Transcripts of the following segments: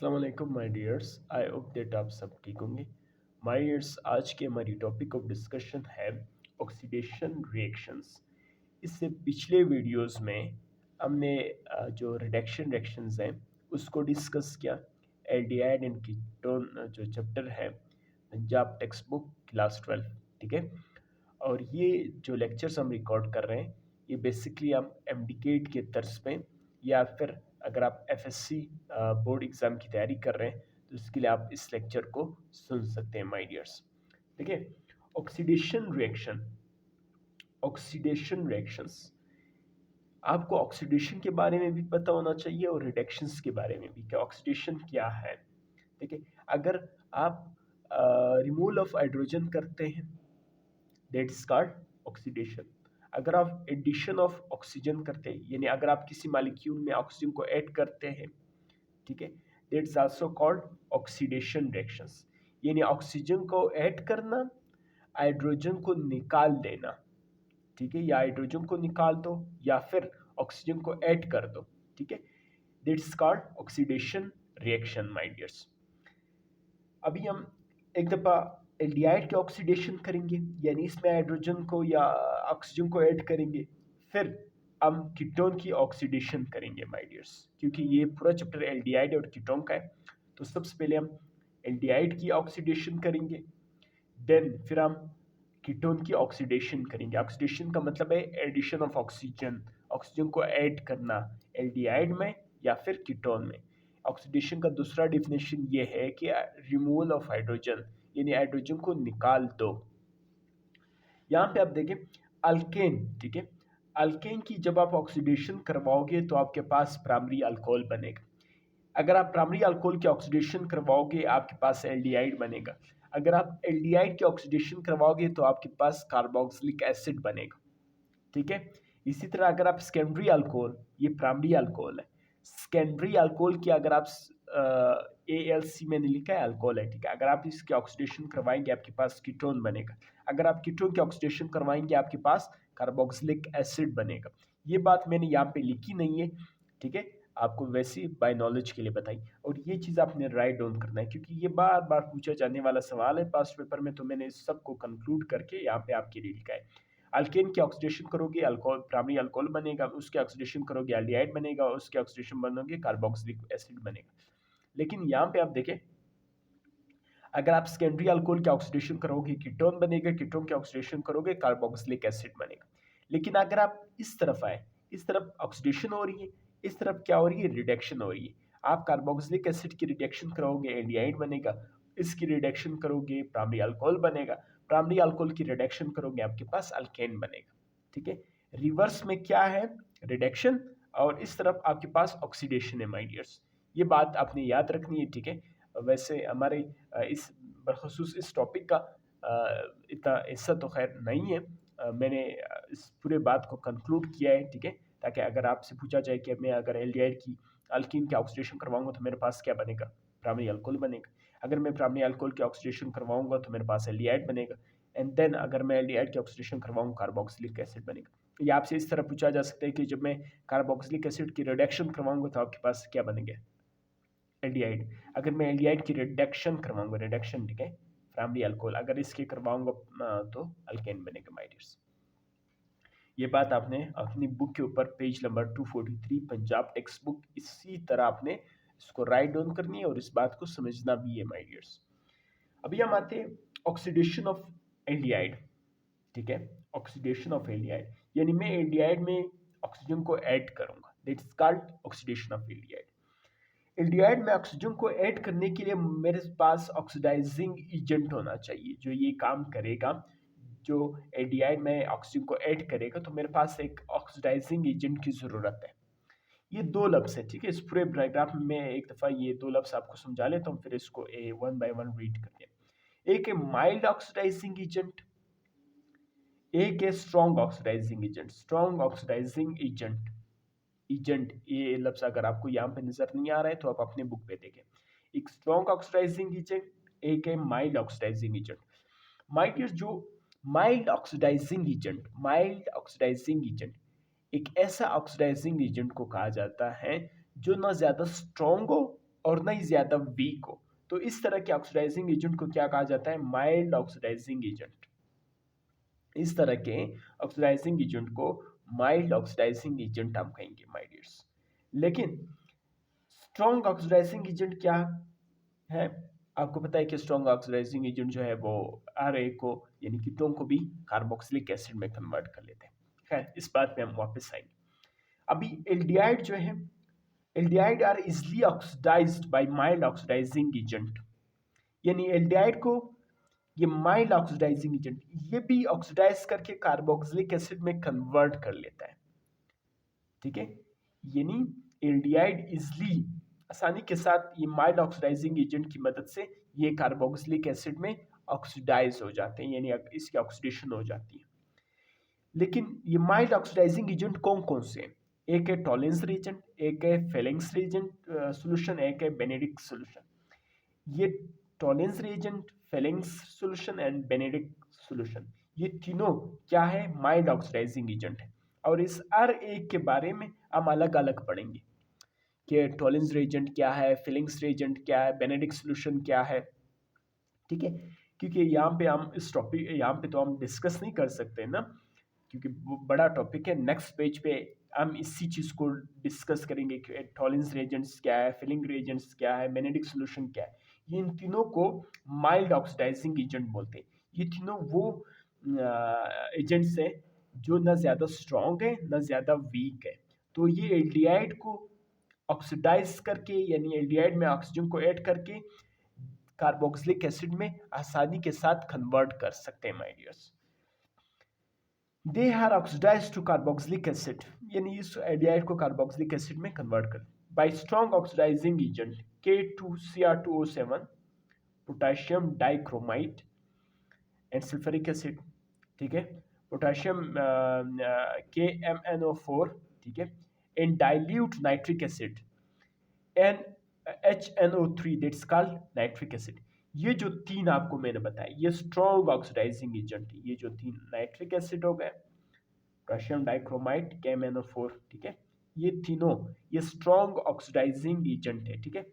अस्सलाम वालेकुम my dears. I hope that आप सब ठीक होंगे। माय डियर्स, आज के हमारी टॉपिक ऑफ डिस्कशन है ऑक्सीडेशन रिएक्शंस। इससे पिछले वीडियोस में हमने जो रिडक्शन रिएक्शंस हैं उसको डिस्कस किया। एल्डिहाइड एंड कीटोन जो चैप्टर है पंजाब टेक्स्ट बुक क्लास 12, ठीक है। और ये जो लेक्चर्स हम रिकॉर्ड कर रहे हैं ये बेसिकली हम एमडीकेट के तर्ज पे, या फिर अगर आप एफएससी बोर्ड एग्ज़ाम की तैयारी कर रहे हैं तो इसके लिए आप इस लेक्चर को सुन सकते हैं माय डियर्स। देखिए, ऑक्सीडेशन रिएक्शन, ऑक्सीडेशन रिएक्शंस, आपको ऑक्सीडेशन के बारे में भी पता होना चाहिए और रिडक्शंस के बारे में भी कि ऑक्सीडेशन क्या है। देखिए, अगर आप रिमूवल ऑफ हाइड्रोजन करते हैं दैट इज कॉल्ड ऑक्सीडेशन। अगर आप एडिशन ऑफ ऑक्सीजन करते हैं, यानी अगर आप किसी मालिक्यूल में ऑक्सीजन को ऐड करते हैं, ठीक है, that is also called oxidation reactions. यानी ऑक्सीजन को ऐड करना, हाइड्रोजन को निकाल देना, ठीक है, या हाइड्रोजन को निकाल दो या फिर ऑक्सीजन को ऐड कर दो, ठीक है, that is called oxidation reaction my dears. अभी हम एक दफ़ा एल्डिहाइड के ऑक्सीडेशन करेंगे, यानी इसमें हाइड्रोजन को या ऑक्सीजन को ऐड करेंगे, फिर हम कीटोन की ऑक्सीडेशन करेंगे माय डियर्स, क्योंकि ये पूरा चैप्टर एल्डिहाइड और कीटोन का है। तो सबसे पहले हम एल्डिहाइड की ऑक्सीडेशन करेंगे, देन फिर हम कीटोन की ऑक्सीडेशन करेंगे। ऑक्सीडेशन का मतलब है एडिशन ऑफ ऑक्सीजन, ऑक्सीजन को ऐड करना एल्डिहाइड में या फिर कीटोन में। ऑक्सीडेशन का दूसरा डिफिनेशन ये है कि रिमूवल ऑफ हाइड्रोजन, यानी हाइड्रोजन को निकाल दो। यहाँ पे आप देखें अल्केन, ठीक है, अल्केन की जब आप ऑक्सीडेशन करवाओगे तो आपके पास प्राइमरी अल्कोहल बनेगा। अगर आप प्राइमरी अल्कोहल की ऑक्सीडेशन करवाओगे आपके पास एल्डिहाइड बनेगा। अगर आप एल्डिहाइड की ऑक्सीडेशन करवाओगे तो आपके पास कार्बोक्सिलिक एसिड बनेगा, ठीक है। इसी तरह अगर आप सेकेंडरी अल्कोहल, ये प्राइमरी अल्कोहल है, सेकेंडरी अल्कोहल की अगर आप ALC मैंने लिखा है अल्कोहल है, ठीक है, अगर आप इसकी ऑक्सीडेशन करवाएंगे आपके पास कीटोन बनेगा। अगर आप कीटोन की ऑक्सीडेशन करवाएंगे आपके पास कार्बोक्सिलिक एसिड बनेगा। ये बात मैंने यहाँ पे लिखी नहीं है, ठीक है, आपको वैसे बाय नॉलेज के लिए बताई। और ये चीज़ आपने राइट डाउन करना है क्योंकि ये बार बार पूछा जाने वाला सवाल है पास्ट पेपर में, तो मैंने इस सब को कंक्लूड करके यहाँ पे आपके लिए लिखा है। अल्केन की ऑक्सीडेशन करोगे अल्कोहल, प्राइमरी अल्कोहल बनेगा, उसके ऑक्सीडेशन करोगे एल्डिहाइड बनेगा, उसके ऑक्सीडेशन बनोगे कार्बोक्सिलिक एसिड बनेगा। लेकिन यहाँ पे आप देखें, अगर आप सेकेंडरी अल्कोहल की ऑक्सीडेशन करोगे कीटोन बनेगा, कीटोन की ऑक्सीडेशन करोगे कार्बोक्सिलिक एसिड बनेगा। लेकिन अगर आप इस तरफ आए, इस तरफ ऑक्सीडेशन हो रही है, इस तरफ क्या हो रही है, रिडक्शन हो रही है। आप कार्बोक्सिलिक एसिड की रिडक्शन करोगे एल्डिहाइड बनेगा, इसकी रिडक्शन करोगे प्राइमरी अल्कोहल बनेगा, प्राइमरी अल्कोहल की रिडक्शन करोगे आपके पास अल्केन बनेगा, ठीक है। रिवर्स में क्या है, रिडक्शन, और इस तरफ आपके पास ऑक्सीडेशन है माय डियर्स। ये बात आपने याद रखनी है, ठीक है। वैसे हमारे इस बखसूस इस टॉपिक का इतना हिस्सा तो खैर नहीं है। मैंने इस पूरे बात को कंक्लूड किया है, ठीक है, ताकि अगर आपसे पूछा जाए कि मैं अगर एल्डिहाइड की अल्कीन की ऑक्सीडेशन करवाऊंगा तो मेरे पास क्या बनेगा, प्राइमरी अल्कोहल बनेगा। अगर मैं प्राइमरी अल्कोहल की ऑक्सीडेशन करवाऊंगा तो मेरे पास एल्डिहाइड बनेगा, एंड देन अगर मैं एल्डिहाइड की ऑक्सीडेशन करवाऊंगा कार्बोक्सिलिक एसिड बनेगा। या आपसे इस तरह पूछा जा सकता है कि जब मैं कार्बोक्सिलिक एसिड की रिडक्शन करवाऊंगा तो आपके पास क्या बनेगा, एल्डिहाइड। अगर मैं एल्डिहाइड की रिडक्शन करवाऊंगा, रिडक्शन, ठीक है, प्राइमरी अल्कोहल, अगर इसके करवाऊंगा तो अल्केन बनेगा माय डियर्स। ये बात आपने अपनी बुक के ऊपर page number 243 Punjab text book, इसी तरह आपने इसको राइट डाउन करनी है और इस बात को समझना भी है माय डियर्स। अभी हम आते हैं ऑक्सीडेशन ऑफ एल्डिहाइड, ठीक है, ऑक्सीडेशन ऑफ एल्डिहाइड, यानी मैं एल्डिहाइड में ऑक्सीजन को ऐड करूंगा, that is called oxidation of aldehyde. Aldehyde में ऑक्सीजन को ऐड करने के लिए मेरे पास ऑक्सीडाइजिंग एजेंट होना चाहिए जो ये काम करेगा। जो एल्डिहाइड में ऑक्सीजन को ऐड करेगा तो मेरे पास एक ऑक्सीडाइजिंग एजेंट की ज़रूरत है। ये दो लफ्ज़ है, ठीक है, इस पूरे पैराग्राफ में मैं एक दफ़ा ये दो लफ्ज़ आपको समझा लेता हूँ, फिर इसको वन बाय वन रीड करते हैं। एक है माइल्ड ऑक्सीडाइजिंग एजेंट, एक है strong oxidising agent. Strong oxidising agent, agent ये लफ्ज़ अगर आपको यहाँ पे नज़र नहीं आ रहा है तो आप अपने बुक पे देखें। एक स्ट्रॉन्ग ऑक्सीडाइजिंग एजेंट, एक है mild oxidising agent. My dear, जो mild oxidising agent, mild oxidising agent एक ऐसा ऑक्सीडाइजिंग एजेंट को कहा जाता है जो ना ज़्यादा स्ट्रॉन्ग हो और ना ही ज़्यादा वीक हो। तो इस तरह के ऑक्सीडाइजिंग एजेंट को क्या कहा जाता है? Mild oxidising agent. इस तरह के ऑक्सीडाइजिंग एजेंट को माइल्ड ऑक्सीडाइजिंग एजेंट हम कहेंगे माय डियर्स। लेकिन स्ट्रॉन्ग ऑक्सीडाइजिंग एजेंट क्या है? आपको पता है कि स्ट्रॉन्ग ऑक्सीडाइजिंग एजेंट जो है वो आरए को यानी कीटोन को भी कार्बोक्सिलिक एसिड में कन्वर्ट कर लेते हैं। खैर, इस बात पे हम वापस आएंगे। अभी एल्डिहाइड जो है, aldehyde are easily oxidised by mild oxidising agent. यानी एल्डिहाइड को ये माइल्ड ऑक्सीडाइजिंग एजेंट ये भी ऑक्सीडाइज करके कार्बोक्सिलिक एसिड में कन्वर्ट कर लेता है। ठीक है, यानी एल्डिहाइड इजिली आसानी के साथ ये माइल्ड ऑक्सीडाइजिंग एजेंट की मदद से ये कार्बोक्सिलिक एसिड में ऑक्सीडाइज हो जाते हैं, यानी इसकी ऑक्सीडेशन हो जाती है। लेकिन ये माइल्ड ऑक्सीडाइजिंग एजेंट कौन कौन से हैं? एक है टॉलेंस रिएजेंट, एक है फेलिंग्स रिएजेंट सॉल्यूशन, एक है बेनेडिक्ट सॉल्यूशन। ये Tollens reagent, Fehling's solution and Benedict solution, ये तीनों क्या है? माइल्ड ऑक्सीडाइजिंग एजेंट है। और इस हर एक के बारे में हम अलग अलग पढ़ेंगे कि टॉलेंस रिएजेंट क्या है, फेलिंग्स रिएजेंट क्या है, बेनेडिक्ट सॉल्यूशन क्या है। ठीक है, क्योंकि यहाँ पे हम इस टॉपिक यहाँ पे तो हम डिस्कस नहीं कर सकते ना, क्योंकि वो बड़ा टॉपिक है। नेक्स्ट पेज पे हम इसी चीज़ को डिस्कस करेंगे कि टॉलेंस रिएजेंट्स क्या है, फिलिंग रिएजेंट्स क्या है, बेनेडिक्ट सॉल्यूशन क्या है। ये इन तीनों को माइल्ड ऑक्सीडाइजिंग एजेंट बोलते हैं। ये तीनों वो एजेंट्स हैं जो ना ज़्यादा स्ट्रॉन्ग है ना ज़्यादा वीक है। तो ये एल्डिहाइड को ऑक्सीडाइज करके यानी एल्डिहाइड में ऑक्सीजन को ऐड करके कार्बोक्सिलिक एसिड में आसानी के साथ कन्वर्ट कर सकते हैं my dears. They are oxidize to carboxylic acid, यानी इस एल्डिहाइड को कार्बोक्सिलिक एसिड में कन्वर्ट कर by strong oxidising agent K2Cr2O7, potassium dichromate and sulphuric acid. ठीक है, पोटेशियम KMnO4, ठीक है, and dilute nitric acid and HNO3 that's called nitric acid. ये जो तीन आपको मैंने बताया ये स्ट्रॉन्ग ऑक्सीडाइजिंग एजेंट है। ये जो तीन नाइट्रिक एसिड हो गए, पोटेशियम डाइक्रोमाइट, KMnO4, ठीक है, ये तीनों ये स्ट्रॉन्ग ऑक्सीडाइजिंग एजेंट है। ठीक है,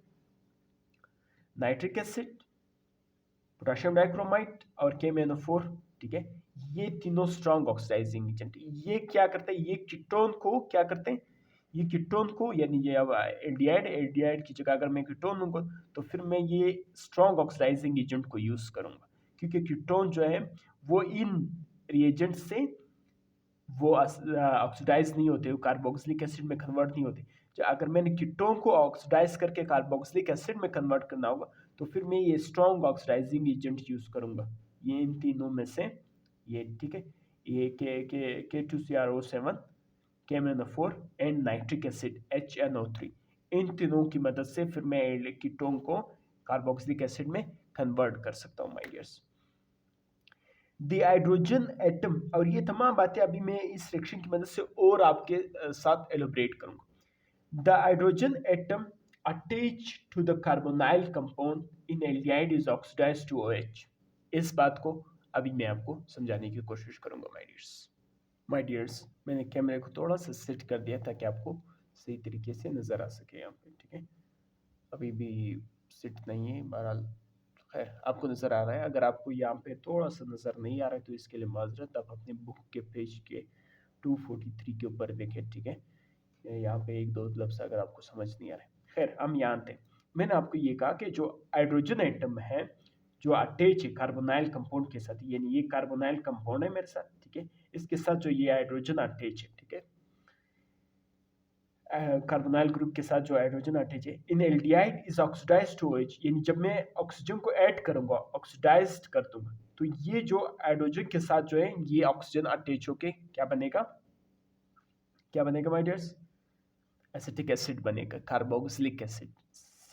नाइट्रिक एसिड, पोटेशियम डाइक्रोमाइट और KMnO4, ठीक है, ये तीनों स्ट्रॉन्ग ऑक्सीडाइजिंग एजेंट। ये क्या करते हैं? ये कीटोन को क्या करते हैं? ये कीटोन को यानी ये अब एल्डिहाइड की जगह अगर मैं कीटोन लूँगा तो फिर मैं ये स्ट्रॉन्ग ऑक्सीडाइजिंग एजेंट को यूज़ करूँगा, क्योंकि कीटोन जो है वो इन रिएजेंट से वो ऑक्सीडाइज नहीं होते, वो कार्बोक्सिलिक एसिड में कन्वर्ट नहीं होते। जो अगर मैंने कीटोन को ऑक्सीडाइज करके कार्बोक्सिलिक एसिड में कन्वर्ट करना होगा तो फिर मैं ये स्ट्रॉन्ग ऑक्सीडाइजिंग एजेंट यूज़ करूँगा। ये इन तीनों में से ये, ठीक है, ये K2CrO7, KMnO4 and nitric acid HNO3, इन तीनों की मदद से फिर मैं कीटोन को कार्बोक्सिलिक एसिड में कन्वर्ट कर सकता हूँ my dears. The hydrogen atom, और ये तमाम बातें अभी मैं इस सेक्शन की मदद से और आपके साथ एलोबरेट करूँगा। The hydrogen atom attach to the carbonyl compound in aldehyde is oxidised to OH। इस बात को अभी मैं आपको समझाने की कोशिश करूँगा माय डियर्स। मैंने कैमरे को थोड़ा सा सेट कर दिया ताकि आपको सही तरीके से नज़र आ सके यहाँ पे। ठीक है, अभी भी सेट नहीं है, बहरहाल खैर आपको नज़र आ रहा है। अगर आपको यहाँ पे थोड़ा सा नज़र नहीं आ रहा है तो इसके लिए माजरत, आप अपने बुक के पेज के 243 के ऊपर देखें। ठीक है, यहाँ पे एक दो लफ्ज़ अगर आपको समझ नहीं आ रहा है। खैर, हम यहाँ थे। मैंने आपको ये कहा कि जो हाइड्रोजन एटम है जो अटैच है कार्बोनाइल कंपाउंड के साथ, यानी ये कार्बोनाइल कंपाउंड है मेरे साथ, ठीक है, इसके साथ जो ये हाइड्रोजन अटैच है, ठीक है, कार्बोनाइल ग्रुप के साथ जो हाइड्रोजन अटैच है, in aldehyde is oxidised to OH, यानी जब मैं ऑक्सीजन को ऐड करूंगा ऑक्सीडाइज्ड कर दूंगा तो ये जो हाइड्रोजन के साथ जो है ये ऑक्सीजन अटैच होके क्या बनेगा? क्या बनेगा माय डियर्स? एसिटिक एसिड बनेगा, कार्बोक्सिलिक एसिड,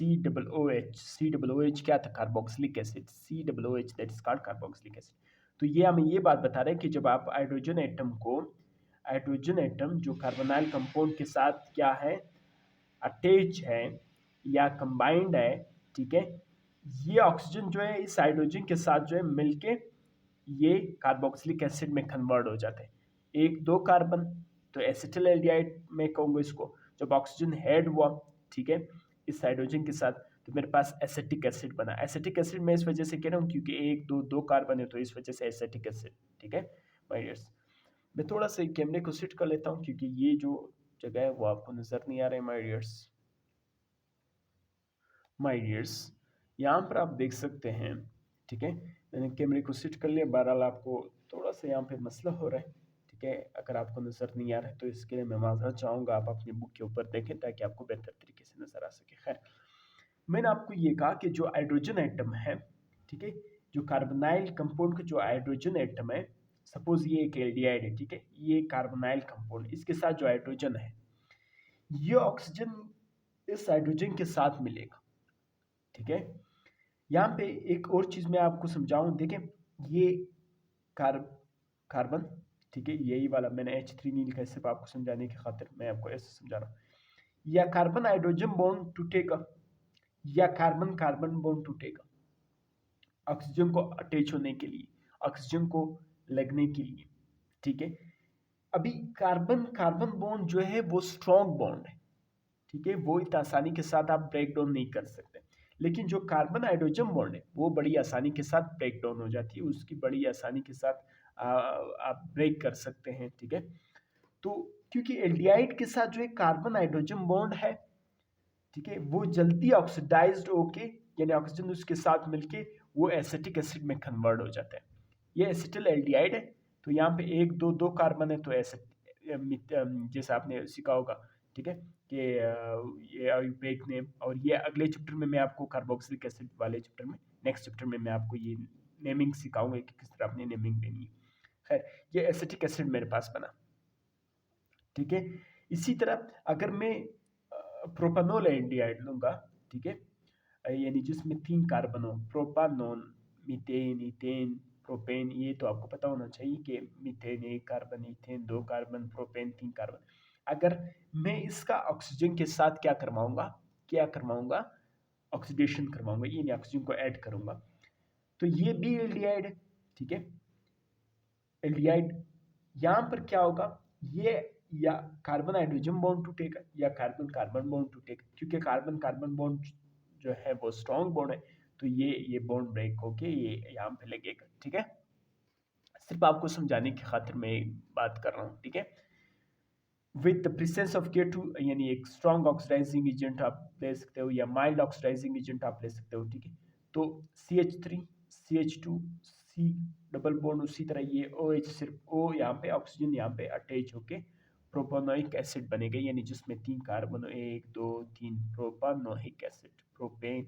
COOH क्या था? Carboxylic acid, COOH that is called carboxylic acid. तो ये हमें ये बात बता रहे हैं कि जब आप हाइड्रोजन एटम जो कार्बोनाइल कंपाउंड के साथ क्या है? अटैच है या कंबाइंड है, ठीक है, ये ऑक्सीजन जो है इस हाइड्रोजन के साथ जो है मिलके ये कार्बोक्सिलिक एसिड में कन्वर्ट हो जाते हैं। एक दो कार्बन, तो एसिटिल एल्डिहाइड में कहूँगा इसको। जब ऑक्सीजन ऐड हुआ, ठीक है, इस हाइड्रोजन के साथ, तो मेरे पास एसिटिक एसिड बना। एसिटिक एसिड मैं इस वजह से कह रहा हूँ क्योंकि एक दो दो कार्बन है, तो इस वजह से एसिटिक एसिड। ठीक है माय डियर्स, मैं थोड़ा सा कैमरे को सेट कर लेता हूँ क्योंकि ये जो जगह है वो आपको नजर नहीं आ रहा है। माय डियर्स यहाँ पर आप देख सकते हैं। ठीक है, मैंने कैमरे को सेट कर लिया। बहरहाल आपको थोड़ा सा यहाँ पे मसला हो रहा है। ठीक है, अगर आपको नज़र नहीं आ रहा है तो इसके लिए मैं माजरत चाहूँगा, आप अपनी बुक के ऊपर देखें ताकि आपको बेहतर तरीके से नज़र आ सके। खैर, मैंने आपको ये कहा कि जो हाइड्रोजन एटम है, ठीक है, जो कार्बोनाइल कंपाउंड का जो हाइड्रोजन एटम है, सपोज ये एक एल्डिहाइड है। ठीक है, ये कार्बोनाइल कंपाउंड, इसके साथ जो हाइड्रोजन है, ये ऑक्सीजन इस हाइड्रोजन के साथ मिलेगा। ठीक है, यहाँ पे एक और चीज मैं आपको समझाऊं। देखें, ये कार्बन, ठीक है, यही वाला मैंने H3 नहीं लिखा है, सिर्फ आपको समझाने की खातिर मैं आपको ऐसे समझा रहा हूँ। या कार्बन हाइड्रोजन बॉन्ड टूटेगा, या कार्बन कार्बन बॉन्ड टूटेगा ऑक्सीजन को अटैच होने के लिए, ऑक्सीजन को लगने के लिए। ठीक है, अभी कार्बन कार्बन बॉन्ड जो है वो स्ट्रॉन्ग बॉन्ड है। ठीक है, वो इतना आसानी के साथ आप ब्रेक डाउन नहीं कर सकते। लेकिन जो कार्बन हाइड्रोजन बॉन्ड है वो बड़ी आसानी के साथ ब्रेक डाउन हो जाती है, उसकी बड़ी आसानी के साथ आप ब्रेक कर सकते हैं। ठीक है, तो क्योंकि एल्डिहाइड के साथ जो है कार्बन हाइड्रोजन बॉन्ड है, ठीक है, वो जल्दी ऑक्सीडाइज्ड होके, यानी ऑक्सीजन उसके साथ मिलके वो एसिटिक एसिड में कन्वर्ट हो जाता है। ये एसिटिल एल्डिहाइड है, तो यहाँ पे एक दो दो कार्बन है, तो जैसे आपने सीखा होगा। ठीक है, कि ये आयुर्वेदिक नेम, और ये अगले चैप्टर में मैं आपको कार्बोक्सिलिक एसिड वाले चैप्टर में, नेक्स्ट चैप्टर में मैं आपको ये नेमिंग सिखाऊंगा कि किस तरह आपने नेमिंग देनी है। खैर, ये एसिटिक एसिड मेरे पास बना। ठीक है, इसी तरह अगर मैं प्रोपानोल एल्डिहाइड लूंगा, ठीक है, यानी जिसमें 3 कार्बन हो, प्रोपानोन, मीथेन, इथेन, प्रोपेन, ये तो आपको पता होना चाहिए कि methane 1 carbon, ethane 2 carbon, propane 3 carbon. अगर मैं इसका ऑक्सीजन के साथ क्या करवाऊंगा, ऑक्सीडेशन करवाऊंगा, यानी ऑक्सीजन को ऐड करूंगा, तो ये भी एल्डिहाइड है। ठीक है, एल्डिहाइड, यहाँ पर क्या होगा, ये या कार्बन हाइड्रोजन बॉन्ड टूटेगा या कार्बन कार्बन बॉन्ड टूटेगा, क्योंकि कार्बन कार्बन बॉन्ड जो है वो स्ट्रॉन्ग बॉन्ड है, तो ये बॉन्ड ब्रेक होके ये यहाँ पे लगेगा। ठीक है, सिर्फ आपको समझाने की खातिर मैं बात कर रहा हूँ। ठीक है, with the presence of K2, यानी एक स्ट्रॉन्ग ऑक्सीडाइजिंग एजेंट आप ले सकते हो, या माइल्ड ऑक्सीडाइजिंग एजेंट आप ले सकते हो। ठीक है, तो CH3 CH2 C double bond, उसी तरह ये OH, सिर्फ O यहाँ पे, ऑक्सीजन यहाँ पे अटैच होके प्रोपानोइक एसिड बनेगा, यानी जिसमें 3 कार्बन, 1 2 3, प्रोपानोइक एसिड, प्रोपेन।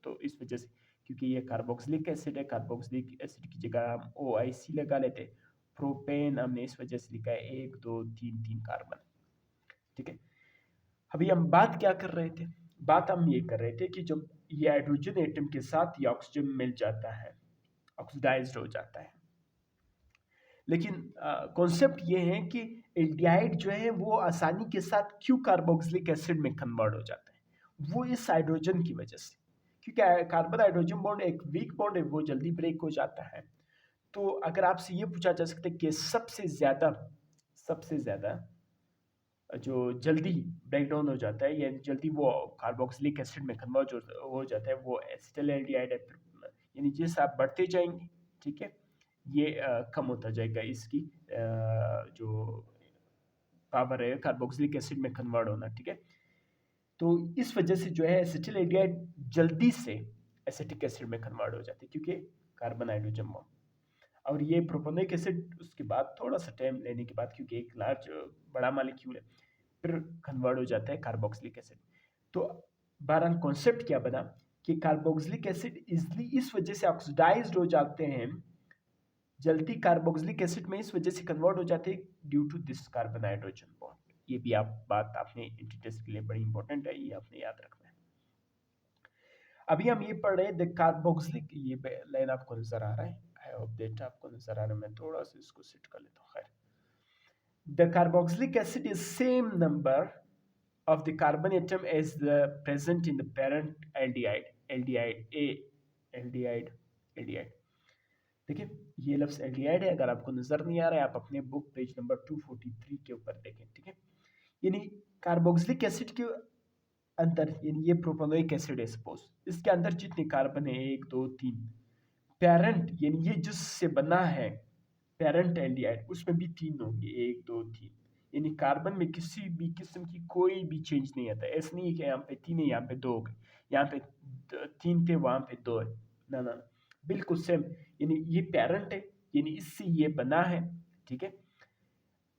तो इस वजह से, क्योंकि ये कार्बोक्सिलिक एसिड है, कार्बोक्सिलिक एसिड की जगह हम OIC लगा लेते, प्रोपेन हमने इस वजह से लिखा है 1 2 3 3 कार्बन। ठीक है, अभी हम बात क्या कर रहे थे, बात हम ये कर रहे थे कि जब ये हाइड्रोजन एटम के साथ ये ऑक्सीजन मिल जाता है, ऑक्सीडाइज्ड हो जाता है, लेकिन कॉन्सेप्ट ये है कि एल्डिहाइड जो है वो आसानी के साथ क्यों कार्बोक्सिलिक एसिड में कन्वर्ट हो जाता है, वो इस हाइड्रोजन की वजह से, क्योंकि कार्बन हाइड्रोजन बॉन्ड एक वीक बॉन्ड है, वो जल्दी ब्रेक हो जाता है। तो अगर आपसे ये पूछा जा सकता है कि सबसे ज्यादा जो जल्दी ब्रेक डाउन हो जाता है या जल्दी वो कार्बोक्सिलिक एसिड में कन्वर्ट हो जाता है, वो एसिटिल एल्डिहाइड है। यानी जैसे आप बढ़ते जाएंगे, ठीक है, ये कम होता जाएगा इसकी जो पावर है कार्बोक्सिलिक एसिड में कन्वर्ट होना। ठीक है, तो इस वजह से जो है एसिटिल एल्डिहाइड जल्दी से एसिटिक एसिड में कन्वर्ट हो जाती है, क्योंकि कार्बन हाइड्रोजन बॉन्ड। और ये प्रोपोनिक एसिड उसके बाद थोड़ा सा टाइम लेने के बाद, क्योंकि एक लार्ज बड़ा मालिक्यूल है, फिर कन्वर्ट हो जाता है कार्बोक्सिलिक एसिड। तो बहरहाल कॉन्सेप्ट क्या बना कि कार्बोक्सिलिक एसिड इजली इस वजह से ऑक्सीडाइज्ड हो जाते हैं, जल्दी कार्बोक्सिलिक एसिड में इस वजह से कन्वर्ट हो जाते हैं due to this carbon hydrogen bond. ये भी आप बात आपने इंटरटेस्ट के लिए बड़ी इंपॉर्टेंट है, ये आपने याद रखना है। अभी हम ये पढ़ रहे हैं द कार्बोक्सिलिक, ये लाइन आपको नजर आ रहा है, आई होप दैट आपको नजर आ रहा है, मैं थोड़ा सा इसको सेट कर लेता हूँ। खैर, the carboxylic acid is same number of the carbon atom as the present in the parent aldehyde. देखिए, ये लफ्ज एल्डिहाइड है, अगर आपको नजर नहीं आ रहा है आप अपने बुक पेज नंबर 243 के ऊपर देखें। ठीक है, यानी कार्बोक्सिलिक एसिड के अंदर, यानी ये प्रोपेनोइक एसिड है सपोज, इसके अंदर जितने कार्बन है, 1 2 3, पेरेंट यानी ये जिससे बना है पेरेंट एल्डिहाइड, उसमें भी 3 होंगे, 1 2 3, यानी कार्बन में किसी भी किस्म की कोई भी चेंज नहीं आता। ऐसा नहीं है कि यहाँ पे 3 है यहाँ पे 2 हो गए, यहाँ पे 3 थे वहाँ पे 2 है, ना ना, बिल्कुल सेम। यानी ये पेरेंट है, यानी इससे ये बना है, ठीक है।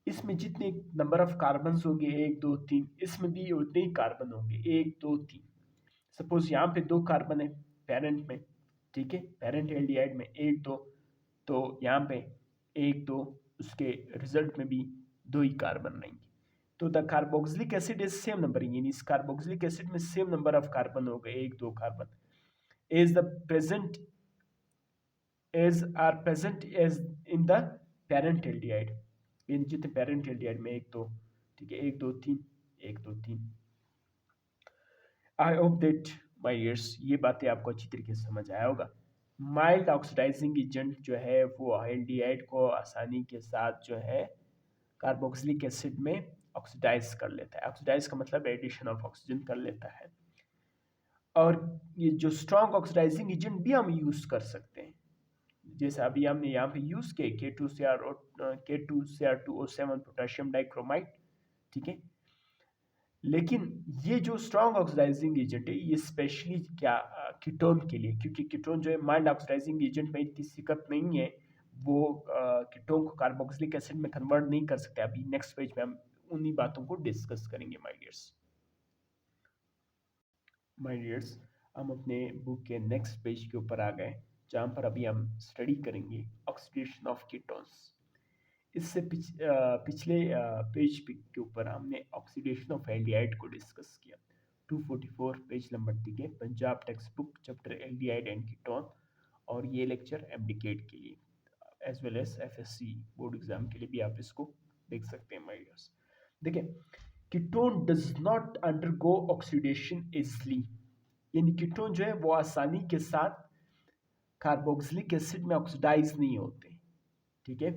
इसमें जितने नंबर ऑफ कार्बन होंगे 1 2 3, इसमें भी उतने ही कार्बन होंगे, 1 2 3। सपोज यहाँ पे 2 कार्बन है पेरेंट में, ठीक है, पेरेंट एल्डिहाइड में 1 2, तो यहाँ पे 1 2, उसके रिजल्ट में भी 2 ही कार्बन रहेंगे। तो the carboxylic acid is same number, यानी इस कार्बोक्सिलिक एसिड में सेम नंबर ऑफ कार्बन हो गए, 1 2 carbon, as the present as are present as in the parent aldehyde, इन जितने पेरेंट एल्डिहाइड में 1 2, ठीक है, 1 2 3, 1 2 3। I hope that my dears ये बातें आपको अच्छी तरीके से समझ आया होगा। माइल्ड ऑक्सीडाइजिंग एजेंट जो है वो एल्डिहाइड को आसानी के साथ जो है कार्बोक्सिलिक एसिड में ऑक्सीडाइज कर लेता है। ऑक्सीडाइज का मतलब एडिशन ऑफ ऑक्सीजन कर लेता है। और ये जो स्ट्रॉन्ग ऑक्सीडाइजिंग एजेंट भी हम यूज कर सकते हैं, जैसे अभी हमने यहाँ पे यूज किए K2Cr2O7 पोटेशियम डाइक्रोमाइड, ठीक है। लेकिन ये जो स्ट्रॉन्ग ऑक्सीडाइजिंग एजेंट है ये स्पेशली क्या कीटोन के लिए, क्योंकि कीटोन जो है माइल्ड ऑक्सीडाइजिंग एजेंट में इतनी दिक्कत नहीं है, वो कीटोन को कार्बोक्सिलिक एसिड में कन्वर्ट नहीं कर सकते। अभी नेक्स्ट पेज में हम उन्हीं बातों को डिस्कस करेंगे माय डियर्स। हम अपने बुक के नेक्स्ट पेज के ऊपर आ गए, जहाँ पर अभी हम स्टडी करेंगे ऑक्सीडेशन ऑफ कीटोन्स। इससे पिछले पेज के ऊपर हमने ऑक्सीडेशन ऑफ एल्डिहाइड को डिस्कस किया। 244 पेज नंबर, ठीक है, Punjab textbook, chapter aldehyde and ketone. और ये लेक्चर एमडीकेट के लिए as well as FSc board exam के लिए भी आप इसको देख सकते हैं माय डियर्स। देखिए, ketone does not undergo oxidation easily, यानी कीटोन जो है वो आसानी के साथ कार्बोक्सिलिक एसिड में ऑक्सीडाइज नहीं होते, ठीक है।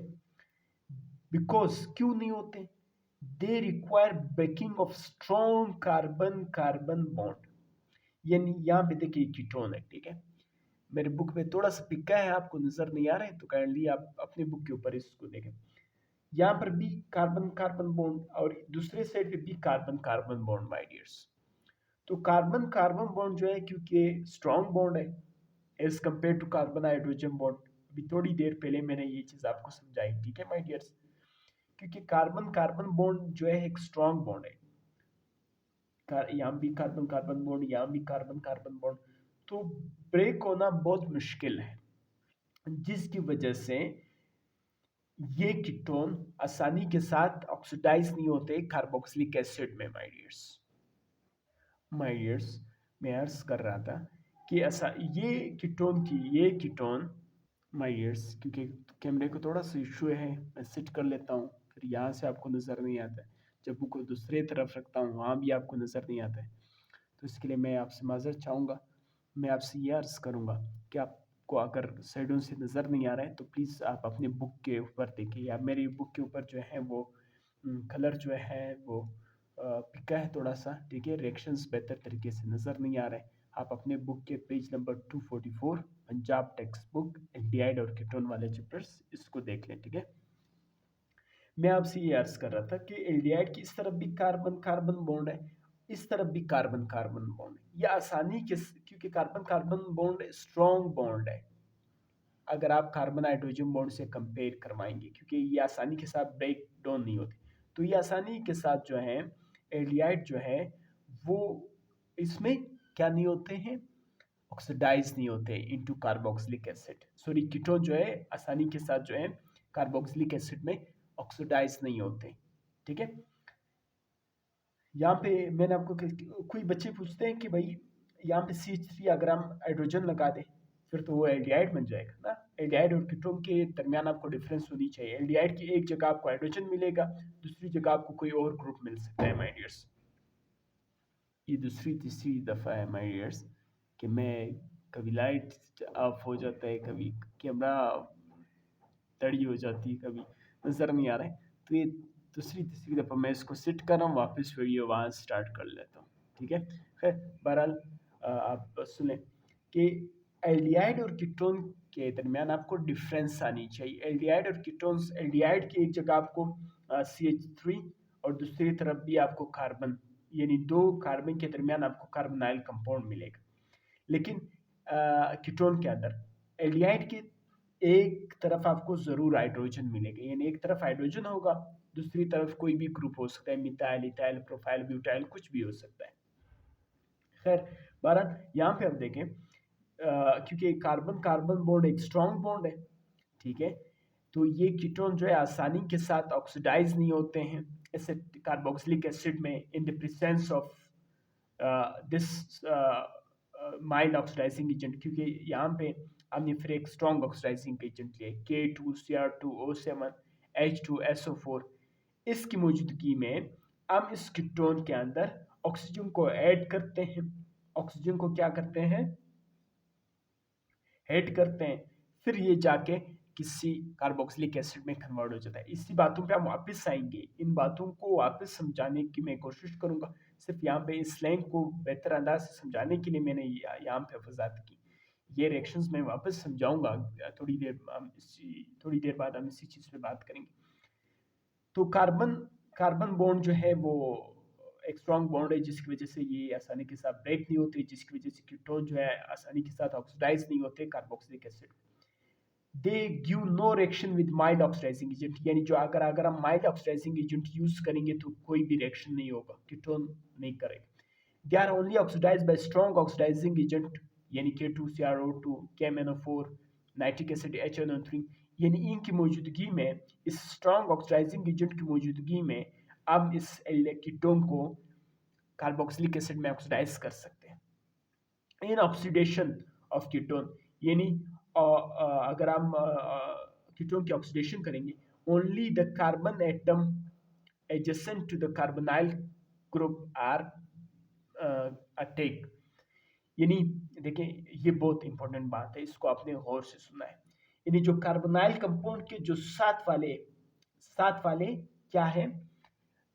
बिकॉज क्यों नहीं होते, they require breaking of strong carbon carbon bond. यानी यहाँ पे देखिए कीटोन है, ठीक है, मेरे बुक में थोड़ा सा पिका है, आपको नजर नहीं आ रहा है तो काइंडली आप अपने बुक के ऊपर इसको देखें। यहाँ पर भी कार्बन कार्बन बॉन्ड और दूसरे साइड पे भी carbon carbon bond my dears. तो कार्बन कार्बन बॉन्ड जो है क्योंकि स्ट्रॉन्ग बॉन्ड है as compared to carbon hydrogen bond, अभी थोड़ी देर पहले मैंने ये चीज आपको समझाई, ठीक है माय डियर्स। क्योंकि कार्बन कार्बन बॉन्ड जो है एक स्ट्रॉन्ग बॉन्ड है, यहाँ भी कार्बन कार्बन बॉन्ड, यहाँ भी कार्बन कार्बन बॉन्ड, तो ब्रेक होना बहुत मुश्किल है, जिसकी वजह से ये कीटोन आसानी के साथ ऑक्सीडाइज नहीं होते कार्बोक्सिलिक एसिड में माय डियर्स। मैं अर्ज कर रहा था कि ऐसा ये कीटोन माय डियर्स, क्योंकि कैमरे को थोड़ा सा इशू है, मैं सेट कर लेता हूँ, फिर यहाँ से आपको नज़र नहीं आता है, जब बुक को दूसरे तरफ रखता हूँ वहाँ भी आपको नज़र नहीं आता है, तो इसके लिए मैं आपसे माजरत चाहूँगा। मैं आपसे ये अर्ज़ करूँगा कि आपको अगर साइडों से नज़र नहीं आ रहा है तो प्लीज़ आप अपने बुक के ऊपर देखिए, या मेरी बुक के ऊपर जो है वो कलर जो है वो फिका है थोड़ा सा, ठीक है, रिएक्शंस बेहतर तरीके से नज़र नहीं आ रहे हैं। आप अपने बुक के page number 244 Punjab text book aldehyde और कीटोन वाले चैप्टर्स इसको देख लें, ठीक है। मैं आपसे ये अर्ज कर रहा था कि एल्डिहाइड की इस तरफ भी कार्बन कार्बन बॉन्ड है, इस तरफ भी कार्बन कार्बन बॉन्ड है, ये आसानी के, क्योंकि carbon carbon bond strong bond है अगर आप कार्बन हाइड्रोजन बॉन्ड से कंपेयर करवाएंगे, क्योंकि ये आसानी के साथ ब्रेक डाउन नहीं होती, तो ये आसानी के साथ जो है एल्डिहाइड जो है वो इसमें क्या नहीं होते हैं, ऑक्सीडाइज नहीं होते into carboxylic acid. Sorry, ketone जो है आसानी के साथ जो है कार्बोक्सिलिक एसिड में ऑक्सीडाइज नहीं होते, ठीक है। यहाँ पे मैंने आपको कोई बच्चे पूछते हैं कि भाई यहाँ पे CH3 अगर हम हाइड्रोजन लगा दें फिर तो वो एल्डिहाइड बन जाएगा ना। एल्डिहाइड और कीटोन के दरमियान आपको डिफरेंस होनी चाहिए, एल्डिहाइड की एक जगह आपको हाइड्रोजन मिलेगा, दूसरी जगह आपको कोई और ग्रुप मिल सकता है माय डियर्स। ये दूसरी तीसरी दफ़ा है माय डियर्स कि मैं कभी लाइट ऑफ हो जाता है, कभी कैमरा तड़ी हो जाती है, कभी नज़र नहीं आ रहा है, तो ये दूसरी तीसरी दफ़ा मैं इसको सेट कर रहा हूँ, वापस वीडियो वहाँ स्टार्ट कर लेता हूँ, ठीक है। बहरहाल आप सुने कि एल्डिहाइड और कीटोन के दरमियान आपको डिफरेंस आनी चाहिए। एल्डिहाइड और कीटोन्स, एल्डिहाइड की एक जगह आपको CH3 और दूसरी तरफ भी आपको कार्बन, यानी दो कार्बन के दरमियान आपको कार्बोनाइल कंपाउंड मिलेगा। लेकिन कीटोन के अंदर एल्डिहाइड की एक तरफ आपको जरूर हाइड्रोजन मिलेगा, यानी एक तरफ हाइड्रोजन होगा, दूसरी तरफ कोई भी ग्रुप हो सकता है, मिथाइल, इथाइल, प्रोफाइल, ब्यूटाइल, कुछ भी हो सकता है। खैर, बहरहाल यहाँ पे हम देखें, क्योंकि कार्बन कार्बन बॉन्ड एक स्ट्रॉन्ग बॉन्ड है, ठीक है, तो ये कीटोन जो है आसानी के साथ ऑक्सीडाइज नहीं होते हैं एसिड कार्बोक्सिलिक एसिड में in the presence of this mild oxidising agent, क्योंकि यहाँ पे हमने फिर एक स्ट्रॉन्ग ऑक्सीडाइजिंग एजेंट लिया K2Cr2O7H2SO4। इसकी मौजूदगी में हम इस कीटोन के अंदर ऑक्सीजन को ऐड करते हैं, ऑक्सीजन को क्या करते हैं, ऐड करते हैं, फिर ये जाके किसी कार्बोक्सिलिक एसिड में कन्वर्ट हो जाता है। इसी बातों पे हम वापस आएंगे, इन बातों को वापस समझाने की मैं कोशिश करूंगा। सिर्फ यहाँ पे इस स्लैंग को बेहतर अंदाज से समझाने के लिए मैंने यहाँ पे वजाहत की। ये रिएक्शंस मैं वापस समझाऊंगा, थोड़ी देर बाद हम इसी चीज़ पे बात करेंगे। तो कार्बन कार्बन बॉन्ड जो है वो एक स्ट्रॉन्ग बॉन्ड है, जिसकी वजह से ये आसानी के साथ ब्रेक नहीं होती, जिसकी वजह से कीटोन जो है आसानी के साथ ऑक्सीडाइज नहीं होते carboxylic acid. They give no reaction with mild oxidising agent, यानी जो अगर हम माइल्ड ऑक्सीडाइजिंग एजेंट यूज करेंगे तो कोई भी रिएक्शन नहीं होगा, कीटोन नहीं करेगा। They are only oxidised by strong oxidising agent, यानी K2CrO2, KMnO4, nitric acid HNO3, यानी इनकी मौजूदगी में, इस स्ट्रॉन्ग ऑक्सीडाइजिंग एजेंट की मौजूदगी में हम इस कीटोन को कार्बोक्सिलिक एसिड में ऑक्सीडाइज कर सकते हैं। इन ऑक्सीडेशन ऑफ कीटोन, यानी अगर हम कीटोन की ऑक्सीडेशन करेंगे, only the carbon atom adjacent to the carbonyl group are attack. यानी देखिए, ये बहुत इंपॉर्टेंट बात है, इसको आपने गौर से सुना है। यानी जो कार्बोनाइल कंपाउंड के जो साथ वाले क्या है,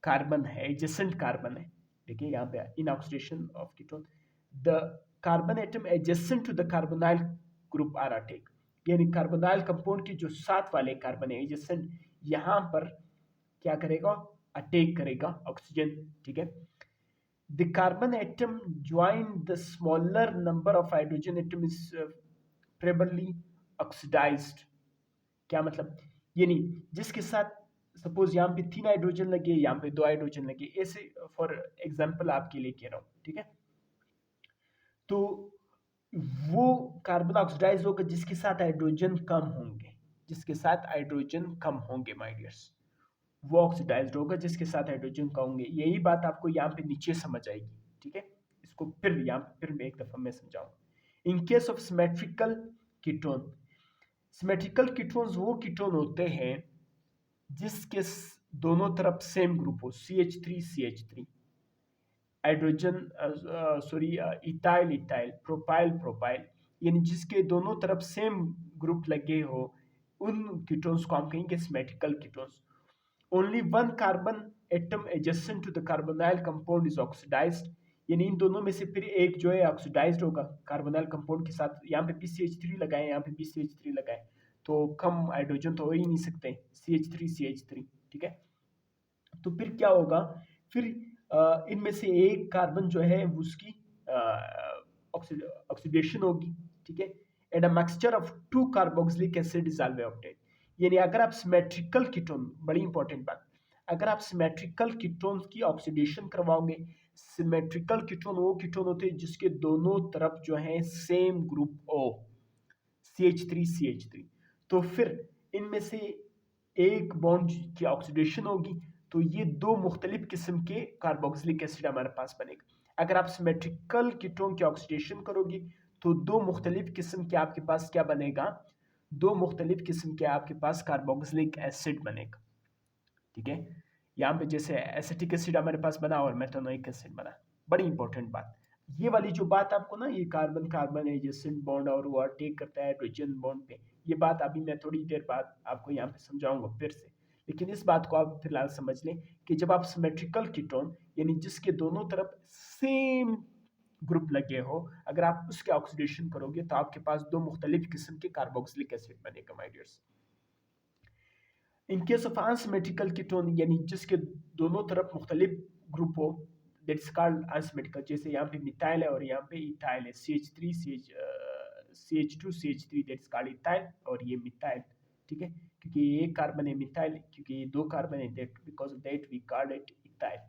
कार्बन है, एडजेसेंट कार्बन है। देखिए यहाँ पे in oxidation of ketone the carbon atom adjacent to the carbonyl group are attack, यानी कार्बोनाइल कंपाउंड के जो साथ वाले कार्बन है एडजेसेंट, यहाँ पर क्या करेगा, अटैक करेगा ऑक्सीजन, ठीक है। The carbon atom join the smaller number of hydrogen atom is preferably oxidized। क्या मतलब, यानी जिसके साथ सपोज यहाँ पे 3 हाइड्रोजन लगे, यहाँ पे 2 हाइड्रोजन लगे, ऐसे फॉर एग्जांपल आपके लिए कह रहा हूँ, ठीक है। तो वो कार्बन ऑक्सीडाइज होगा जिसके साथ हाइड्रोजन कम होंगे, जिसके साथ हाइड्रोजन कम होंगे माय डियर्स, वो ऑक्सीडाइज्ड होगा जिसके साथ हाइड्रोजन का होंगे। यही बात आपको यहाँ पे नीचे समझ आएगी, ठीक है। इसको फिर मैं एक दफा मैं समझाऊंगा। In case of symmetrical ketone, symmetrical ketones वो कीटोन होते हैं जिसके दोनों तरफ सेम ग्रुप हो, CH3 hydrogen, sorry, ethyl ethyl, propyl propyl, यानी जिसके दोनों तरफ सेम ग्रुप लगे हो, उन कीटोन्स को हम कहेंगे symmetrical ketones. Only one carbon atom adjacent to the carbonyl compound is oxidised, यानी इन दोनों में से फिर एक जो है ऑक्सीडाइज्ड होगा कार्बोनाइल कंपाउंड के साथ। यहाँ पे भी CH3 लगाए, यहाँ पे भी CH3 लगाए, तो कम हाइड्रोजन तो हो ही नहीं सकते, CH3 ठीक है। तो फिर क्या होगा, फिर इनमें से एक कार्बन जो है उसकी ऑक्सीडेशन होगी, ठीक है, and a mixture of 2 carboxylic acid is always obtained. यानी अगर आप सिमेट्रिकल कीटोन, बड़ी इंपॉर्टेंट बात, अगर आप सिमेट्रिकल कीटोन की ऑक्सीडेशन करवाओगे, सिमेट्रिकल कीटोन वो कीटोन होते हैं जिसके दोनों तरफ जो है सेम ग्रुप ओ, CH3 तो फिर इनमें से एक बॉन्ड की ऑक्सीडेशन होगी, तो ये दो मुख्तलिफ किस्म के कार्बोक्सिलिक एसिड हमारे पास बनेगा। अगर आप सिमेट्रिकल कीटोन की ऑक्सीडेशन करोगे तो दो मुख्तलिफ किस्म के आपके पास क्या बनेगा, दो मुख्तलिफ किस्म के आपके पास कार्बोक्सिलिक एसिड बनेगा, ठीक है। यहाँ पे जैसे एसिटिक एसिड हमारे पास बना और मेथनोइक एसिड बना। बड़ी इंपॉर्टेंट बात, ये वाली जो बात आपको ना, ये कार्बन कार्बन एडजेसेंट बॉन्ड और वो अटैक करता है हाइड्रोजन बॉन्ड पे, ये बात अभी मैं थोड़ी देर बाद आपको यहाँ पे समझाऊंगा फिर से। लेकिन इस बात को आप फिलहाल समझ लें कि जब आप सिमेट्रिकल कीटोन यानी जिसके दोनों तरफ सेम ग्रुप लगे हो, अगर आप उसके ऑक्सीडेशन करोगे तो आपके पास दो मुख्तलिफ किस्म के कार्बोक्सिलिक एसिड बनेगा my dears. In case of unsymmetrical ketone यानी जिसके दोनों तरफ मुख्तलिफ ग्रुप हो, दैट्स कॉल्ड अनसिमेट्रिकल। जैसे यहाँ पे मिथाइल है और यहाँ पे इथाइल है, CH3 CH2 CH3 that's called ethyl और ये मिथाइल, ठीक है। क्योंकि ये एक कार्बन है मिथाइल, क्योंकि ये दो कार्बन है, that because of that we called it ethyl.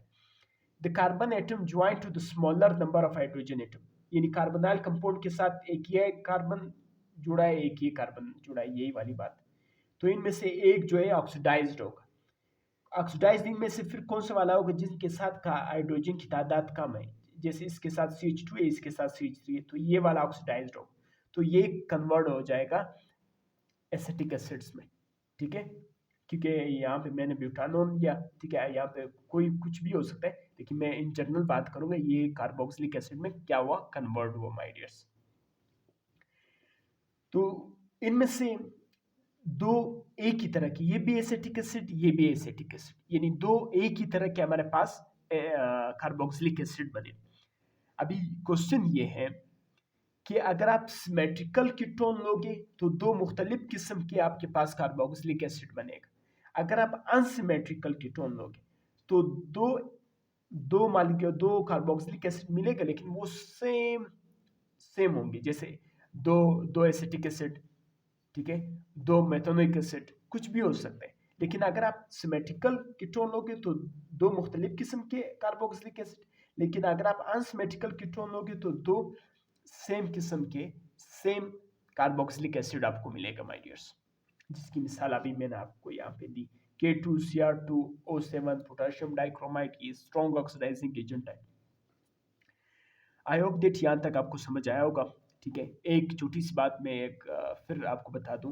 The carbon atom join to the smaller number of hydrogen atom, यानी कार्बोनाइल कंपाउंड के साथ एक ये कार्बन जुड़ा है, एक ये कार्बन जुड़ा है, यही वाली बात। तो इनमें से एक जो है ऑक्सीडाइज्ड होगा। ऑक्सीडाइज्ड इनमें से फिर कौन सा वाला होगा जिनके साथ का हाइड्रोजन की तादाद कम है, जैसे इसके साथ CH2 है, इसके साथ CH3 है, तो ये वाला ऑक्सीडाइज्ड होगा, तो ये कन्वर्ट हो जाएगा एसिटिक एसिड्स में, ठीक है। क्योंकि यहाँ पे मैंने ब्यूटानोन लिया, ठीक है, यहाँ पे कोई कुछ भी हो सकता है, लेकिन मैं इन जनरल बात करूंगा ये कार्बोक्सिलिक एसिड में क्या हुआ, कन्वर्ट हुआ माय डियर्स। तो इनमें से दो एक ही तरह की, ये भी एसिटिक एसिड ये भी एसिटिक एसिड, यानी दो एक ही तरह के हमारे पास कार्बोक्सिलिक एसिड बने। अभी क्वेश्चन ये है कि अगर आप सिमेट्रिकल कीटोन लोगे तो दो मुख्तलिफ किस्म के आपके पास कार्बोक्सिलिक एसिड बनेगा। अगर आप अनसिमेट्रिकल कीटोन लोगे तो दो दो मालिक्यूल दो कार्बोक्सिलिक एसिड मिलेगा, लेकिन वो सेम सेम होंगे, जैसे दो दो एसिटिक एसिड, ठीक है, दो मेथनोइक एसिड, कुछ भी हो सकता है। लेकिन अगर आप सिमेट्रिकल कीटोन लोगे तो दो मुख्तलिफ किस्म के कार्बोक्सिलिक एसिड, लेकिन अगर आप अनसिमेट्रिकल कीटोन लोगे तो दो सेम किस्म के सेम कार्बोक्सिलिक एसिड आपको मिलेगा माय डियर्स, जिसकी मिसाल अभी मैंने आपको यहाँ पे दी। K2Cr2O7 पोटेशियम डाइक्रोमाइड की स्ट्रॉन्ग ऑक्सीडाइजिंग एजेंट है। आई होप दैट यहाँ तक आपको समझ आया होगा, ठीक है। एक छोटी सी बात मैं फिर आपको बता दूं